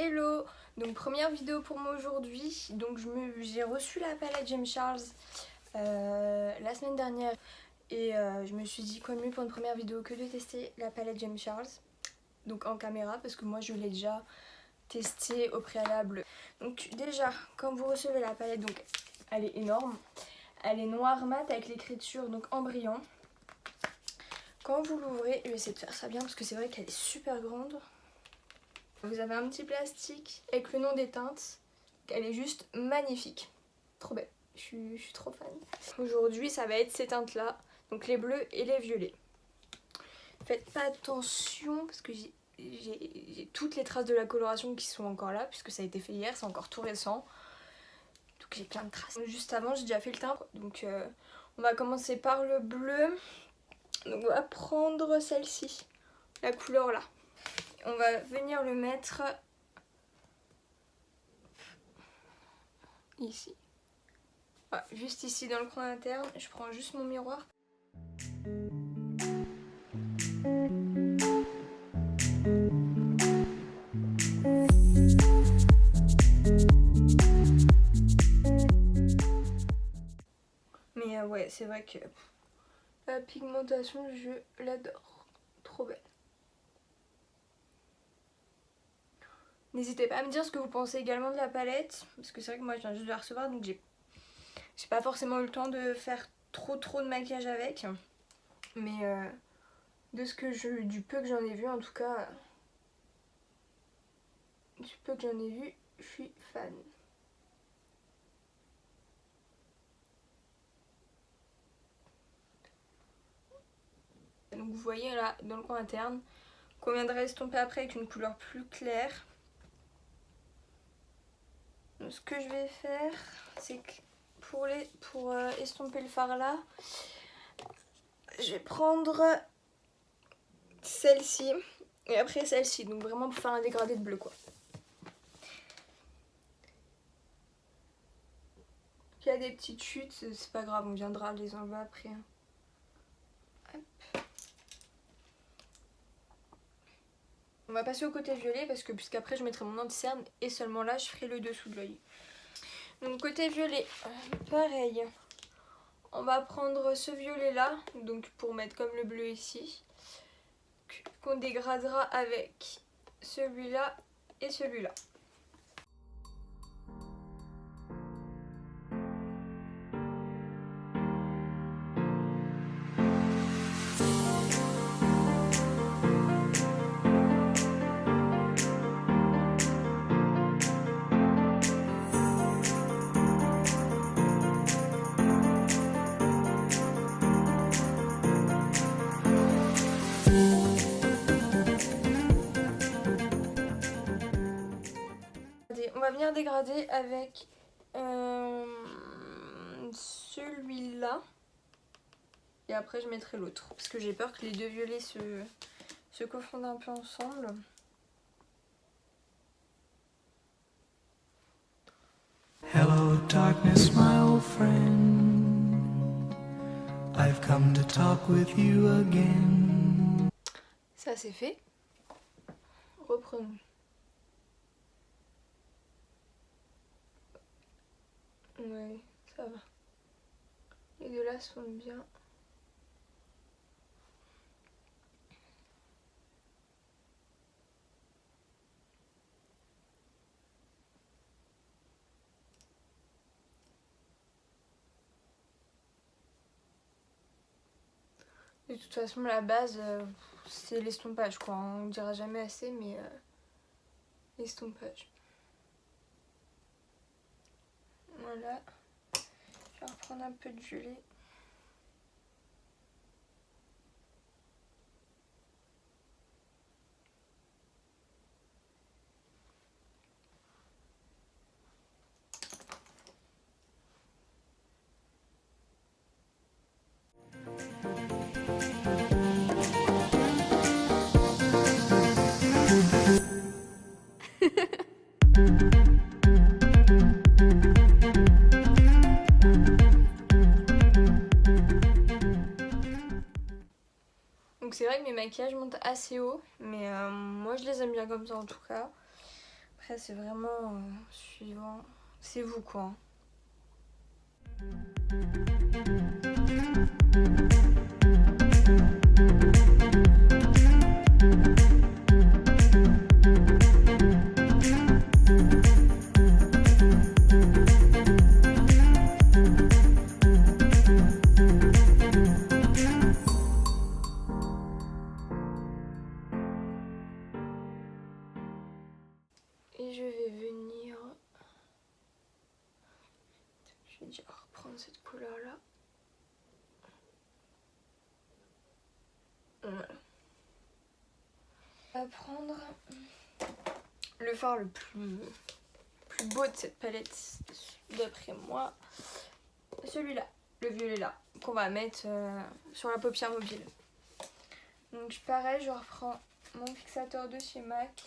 Hello! Donc première vidéo pour moi aujourd'hui. Donc j'ai reçu la palette James Charles la semaine dernière et je me suis dit quoi de mieux pour une première vidéo que de tester la palette James Charles. Donc en caméra parce que moi je l'ai déjà testée au préalable. Donc déjà quand vous recevez la palette, donc elle est énorme. Elle est noire mat avec l'écriture donc en brillant. Quand vous l'ouvrez, je vais essayer de faire ça bien parce que c'est vrai qu'elle est super grande. Vous avez un petit plastique avec le nom des teintes. Elle est juste magnifique. Trop belle. Je suis trop fan. Aujourd'hui, ça va être ces teintes-là. Donc les bleus et les violets. Faites pas attention parce que j'ai toutes les traces de la coloration qui sont encore là. Puisque ça a été fait hier, c'est encore tout récent. Donc j'ai plein de traces. Juste avant, j'ai déjà fait le timbre. Donc on va commencer par le bleu. Donc on va prendre celle-ci. La couleur là. On va venir le mettre ici. Voilà, juste ici dans le coin interne. Je prends juste mon miroir. Mais ouais, c'est vrai que la pigmentation, je l'adore. Trop belle. N'hésitez pas à me dire ce que vous pensez également de la palette. Parce que c'est vrai que moi je viens juste de la recevoir. Donc j'ai pas forcément eu le temps de faire trop de maquillage avec. Mais du peu que j'en ai vu en tout cas. Du peu que j'en ai vu, je suis fan. Donc vous voyez là dans le coin interne qu'on viendra estomper après avec une couleur plus claire. Donc, ce que je vais faire, c'est que pour estomper le fard là, je vais prendre celle-ci et après celle-ci. Donc vraiment pour faire un dégradé de bleu quoi. Il y a des petites chutes, c'est pas grave, on viendra les enlever après. Hop. On va passer au côté violet parce que puisqu'après je mettrai mon anti-cerne et seulement là je ferai le dessous de l'œil. Donc côté violet, pareil. On va prendre ce violet là, donc pour mettre comme le bleu ici. Qu'on dégradera avec celui-là et celui-là. On va venir dégrader avec celui-là. Et après je mettrai l'autre. Parce que j'ai peur que les deux violets se confondent un peu ensemble. Hello darkness my old friend, I've come to talk with you again. Ça c'est fait. Reprenons. Ouais, ça va. Les deux là sont bien. De toute façon, la base, c'est l'estompage quoi. On ne dira jamais assez, mais l'estompage. Voilà. Je vais reprendre un peu de gelée. Donc c'est vrai que mes maquillages montent assez haut, mais moi je les aime bien comme ça en tout cas. Après c'est vraiment suivant, c'est vous quoi. Et je vais venir, je vais déjà reprendre cette couleur là. Voilà. On va prendre le fard le plus beau de cette palette d'après moi, celui-là, le violet là, qu'on va mettre sur la paupière mobile. Donc pareil, je reprends mon fixateur de chez MAC.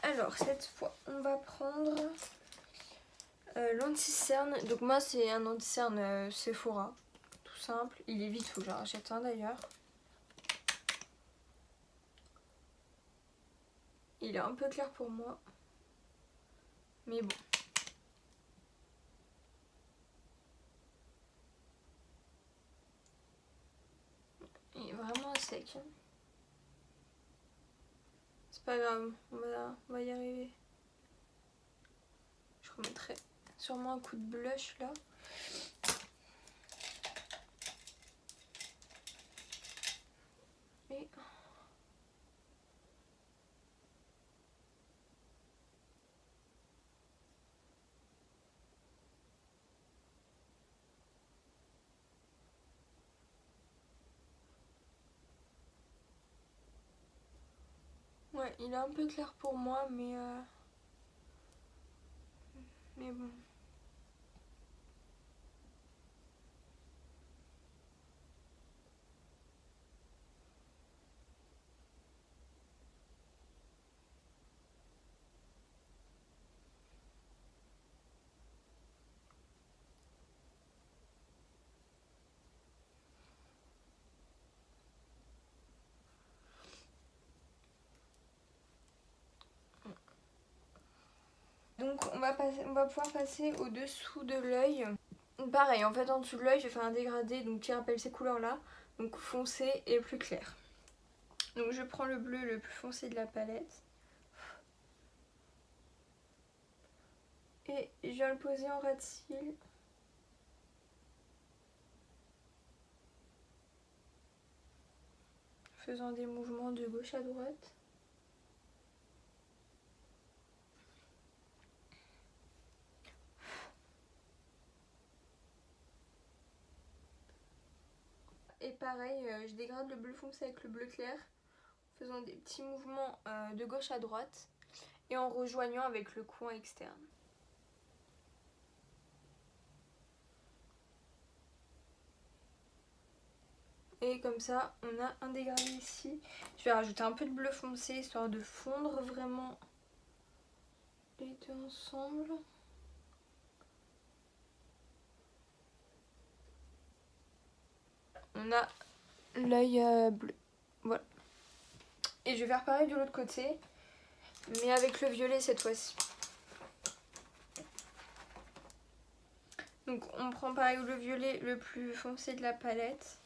Alors cette fois on va prendre l'anti-cerne. Donc moi c'est un anti-cerne Sephora, tout simple. Il est vite, faut que j'en rachète un d'ailleurs. Il est un peu clair pour moi, mais bon. Il est vraiment sec. C'est pas grave, on va y arriver. Je remettrai sûrement un coup de blush là. Et... ouais, il est un peu clair pour moi, mais bon. Donc on va pouvoir passer au dessous de l'œil. Pareil, en fait en dessous de l'œil je vais faire un dégradé donc qui rappelle ces couleurs là, donc foncé et plus clair. Donc je prends le bleu le plus foncé de la palette et je viens le poser en ras de cils. Faisant des mouvements de gauche à droite. Et pareil, je dégrade le bleu foncé avec le bleu clair, en faisant des petits mouvements de gauche à droite et en rejoignant avec le coin externe. Et comme ça, on a un dégradé ici. Je vais rajouter un peu de bleu foncé histoire de fondre vraiment les deux ensemble. On a l'œil bleu. Voilà. Et je vais faire pareil de l'autre côté, mais avec le violet cette fois-ci. Donc on prend pareil le violet le plus foncé de la palette.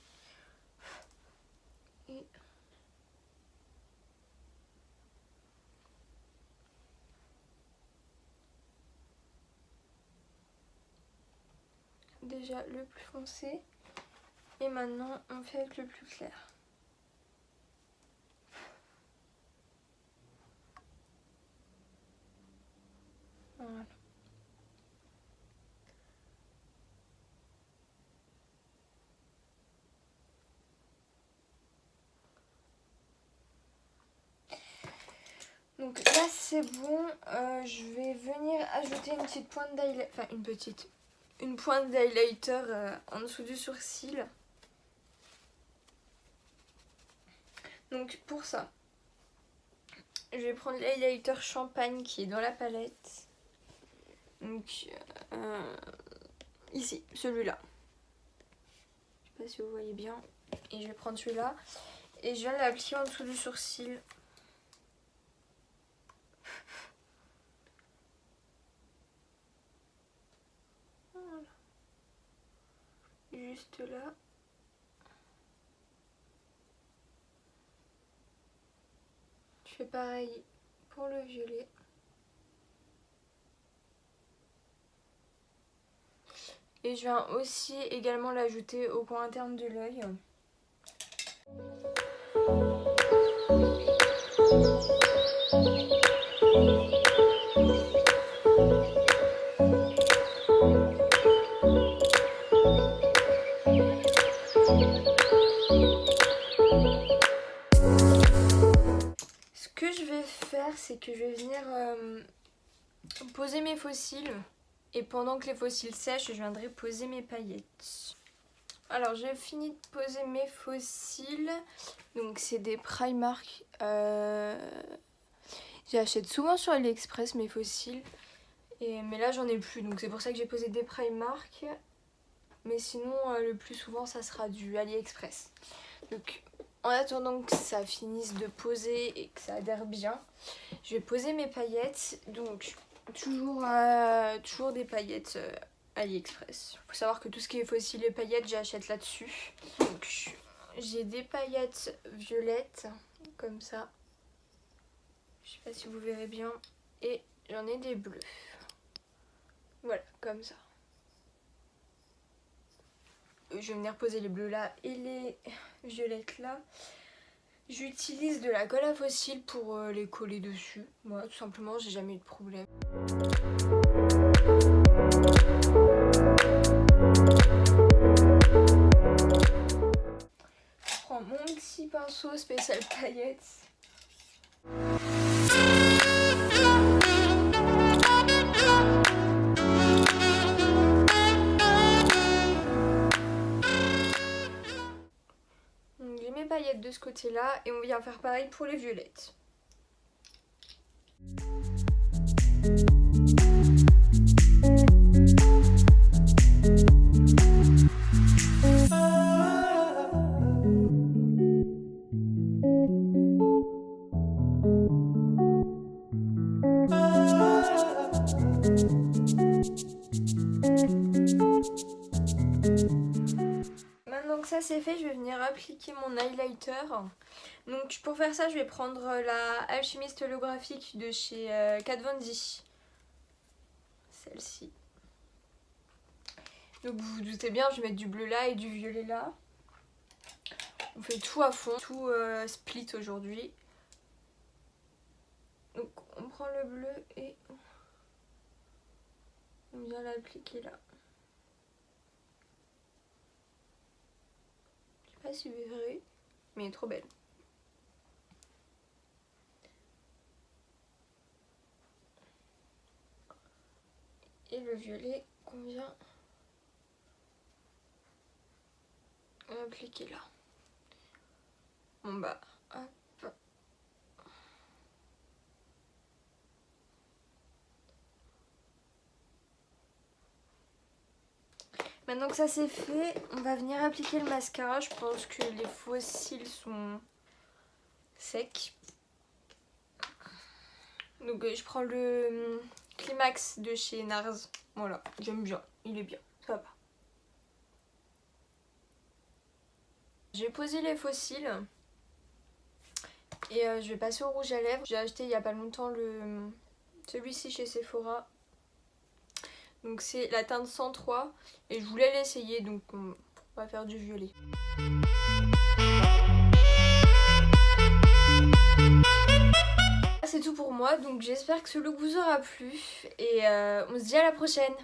Et... déjà le plus foncé. Et maintenant on fait avec le plus clair. Voilà. Donc là c'est bon, je vais venir ajouter une petite pointe d'highlighter, enfin une pointe d'highlighter en dessous du sourcil. Donc pour ça, je vais prendre l'highlighter champagne qui est dans la palette. Donc ici, celui-là. Je sais pas si vous voyez bien. Et je vais prendre celui-là et je viens l'appliquer en dessous du sourcil. Voilà. Juste là. Je fais pareil pour le violet. Et je viens aussi également l'ajouter au coin interne de l'œil. Ce que je vais faire, c'est que je vais venir poser mes faux cils. Et pendant que les faux cils sèchent, je viendrai poser mes paillettes. Alors j'ai fini de poser mes faux cils. Donc c'est des Primark. J'achète souvent sur AliExpress mes faux cils. Mais là j'en ai plus. Donc c'est pour ça que j'ai posé des Primark. Mais sinon le plus souvent ça sera du AliExpress. Donc en attendant que ça finisse de poser et que ça adhère bien, je vais poser mes paillettes. Donc toujours des paillettes AliExpress. Il faut savoir que tout ce qui est fossiles et paillettes, j'achète là-dessus. Donc j'ai des paillettes violettes, comme ça. Je sais pas si vous verrez bien. Et j'en ai des bleus. Voilà, comme ça. Je vais venir poser les bleus là et les violettes là. J'utilise de la colle à fossiles pour les coller dessus. Moi, tout simplement, j'ai jamais eu de problème. Je prends mon petit pinceau spécial paillettes. J'ai mes paillettes de ce côté-là et on vient faire pareil pour les violettes. Maintenant que ça c'est fait, je vais venir appliquer mon highlighter. Donc pour faire ça, je vais prendre la Alchimiste holographique de chez Kat Von D. Celle-ci. Donc vous vous doutez bien, je vais mettre du bleu là et du violet là. On fait tout à fond, tout split aujourd'hui. Donc on prend le bleu et on vient l'appliquer là. Je sais pas si vous verrez, mais elle est trop belle. Et le violet qu'on vient appliquer là. Bon bah, hop. Maintenant que ça c'est fait, on va venir appliquer le mascara. Je pense que les faux cils sont secs. Donc je prends le Climax de chez Nars. Voilà, j'aime bien, il est bien, ça va. J'ai posé les faux cils et je vais passer au rouge à lèvres. J'ai acheté il n'y a pas longtemps celui-ci chez Sephora. Donc c'est la teinte 103 et je voulais l'essayer, donc on va faire du violet. C'est tout pour moi, donc j'espère que ce look vous aura plu et on se dit à la prochaine.